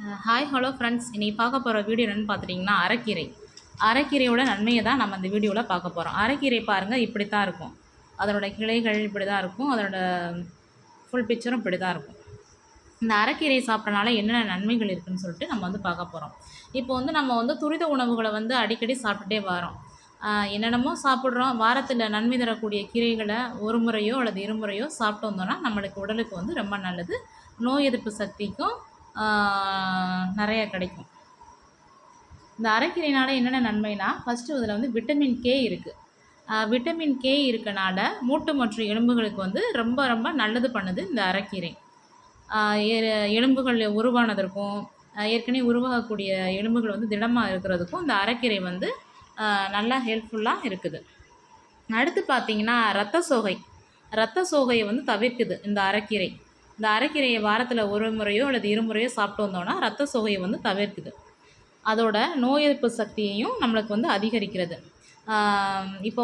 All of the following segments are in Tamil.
ஹாய் ஹலோ ஃப்ரெண்ட்ஸ், இன்றைக்கி பார்க்க போகிற வீடியோ என்னென்னு பார்த்துட்டிங்கன்னா அரைக்கீரை. அரைக்கீரையோட நன்மையை தான் நம்ம இந்த வீடியோவில் பார்க்க போகிறோம். அரைக்கீரை பாருங்கள், இப்படி தான் இருக்கும். அதனோட கிளைகள் இப்படி தான் இருக்கும். அதனோட ஃபுல் பிக்சரும் இப்படி தான் இருக்கும். இந்த அரைக்கீரை சாப்பிட்றனால என்னென்ன நன்மைகள் இருக்குதுன்னு சொல்லிட்டு நம்ம பார்க்க போகிறோம். இப்போ நம்ம துரித உணவுகளை அடிக்கடி சாப்பிட்டுட்டே வரோம். என்னென்னமோ சாப்பிட்றோம். வாரத்தில் நன்மை தரக்கூடிய கீரைகளை ஒரு முறையோ அல்லது இருமுறையோ சாப்பிட்டு வந்தோம்னா நம்மளுக்கு உடலுக்கு ரொம்ப நல்லது. நோய் எதிர்ப்பு சக்திக்கும் நிறைய கிடைக்கும். இந்த அரைக்கீரையினால என்னென்ன நன்மைனா, ஃபஸ்ட்டு இதில் விட்டமின் கே இருக்குது. விட்டமின் கே இருக்கனால மூட்டு மற்றும் எலும்புகளுக்கு ரொம்ப ரொம்ப நல்லது பண்ணுது இந்த அரைக்கீரை. எலும்புகள் உருவானதற்கும் ஏற்கனவே உருவாகக்கூடிய எலும்புகள் திடமாக இருக்கிறதுக்கும் இந்த அரைக்கீரை நல்லா ஹெல்ப்ஃபுல்லாக இருக்குது. அடுத்து பார்த்திங்கன்னா இரத்த சோகையை தவிர்க்குது இந்த அரைக்கீரை. இந்த அரைக்கீரையை வாரத்தில் ஒரு முறையோ அல்லது இருமுறையோ சாப்பிட்டு வந்தோன்னா இரத்த சோகையை தவிர்க்குது. அதோட நோய் எதிர்ப்பு சக்தியையும் நம்மளுக்கு அதிகரிக்கிறது. இப்போ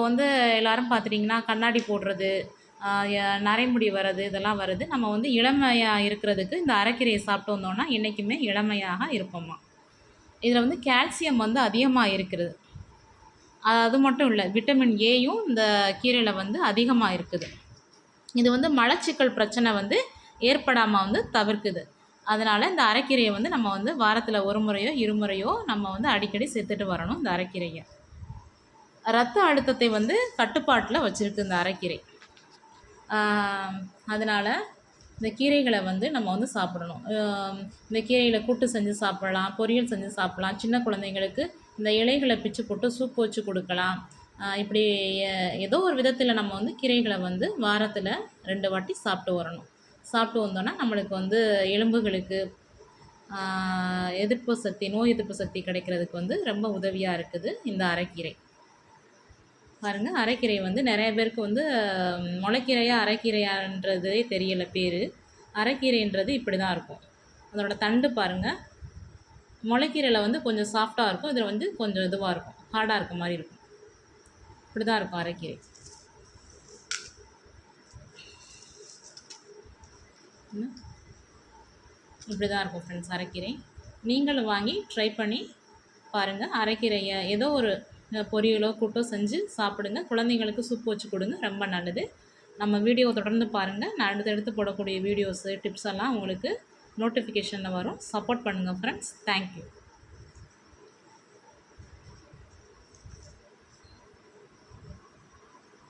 எல்லோரும் பார்த்துட்டிங்கன்னா கண்ணாடி போடுறது, நரைமுடி வர்றது, இதெல்லாம் வருது. நம்ம இளமையாக இருக்கிறதுக்கு இந்த அரைக்கீரையை சாப்பிட்டு வந்தோன்னா என்றைக்குமே இளமையாக இருப்போம்மா. இதில் கால்சியம் அதிகமாக இருக்கிறது. அது மட்டும் இல்லை, விட்டமின் ஏயும் இந்த கீரையில் அதிகமாக இருக்குது. இது மலச்சிக்கல் பிரச்சனை ஏற்படாமல் தவிர்க்குது. அதனால் இந்த அரைக்கீரையை நம்ம வாரத்தில் ஒரு முறையோ இருமுறையோ நம்ம அடிக்கடி சேர்த்துட்டு வரணும். இந்த அரைக்கீரையை இரத்த அழுத்தத்தை கட்டுப்பாட்டில் வச்சுருக்கு இந்த அரைக்கீரை. அதனால் இந்த கீரைகளை நம்ம சாப்பிடணும். இந்த கீரையில் கூட்டு செஞ்சு சாப்பிடலாம், பொரியல் செஞ்சு சாப்பிடலாம். சின்ன குழந்தைங்களுக்கு இந்த இலைகளை பிச்சு போட்டு சூப் வச்சு கொடுக்கலாம். இப்படி ஏதோ ஒரு விதத்தில் நம்ம கீரைகளை வாரத்தில் 2 வாட்டி சாப்பிட்டு வரணும். சாப்பிட்டு வந்தோன்னா நம்மளுக்கு எலும்புகளுக்கு எதிர்ப்பு சக்தி, நோய் எதிர்ப்பு சக்தி கிடைக்கிறதுக்கு ரொம்ப உதவியாக இருக்குது இந்த அரைக்கீரை. பாருங்கள், அரைக்கீரை நிறைய பேருக்கு முளைக்கீரையா அரைக்கீரையான்றதே தெரியலை பேர். அரைக்கீரைன்றது இப்படி தான் இருக்கும். அதோட தண்டு பாருங்கள், முளைக்கீரையில் கொஞ்சம் சாஃப்டாக இருக்கும். இதில் கொஞ்சம் இதுவாக இருக்கும், ஹார்டாக இருக்க மாதிரி இருக்கும். இப்படி தான் இருக்கும் அரைக்கீரை. இப்படி தான் இருக்கும் ஃப்ரெண்ட்ஸ் அரைக்கீரை. நீங்களும் வாங்கி ட்ரை பண்ணி பாருங்கள். அரைக்கீரையை ஏதோ ஒரு பொரியலோ கூட்டோ செஞ்சு சாப்பிடுங்க. குழந்தைங்களுக்கு சூப் வச்சு கொடுங்க, ரொம்ப நல்லது. நம்ம வீடியோ தொடர்ந்து பாருங்கள். நான் அடுத்தடுத்து போடக்கூடிய வீடியோஸு, டிப்ஸ் எல்லாம் உங்களுக்கு நோட்டிஃபிகேஷனில் வரும். சப்போர்ட் பண்ணுங்கள் ஃப்ரெண்ட்ஸ். தேங்க்யூ.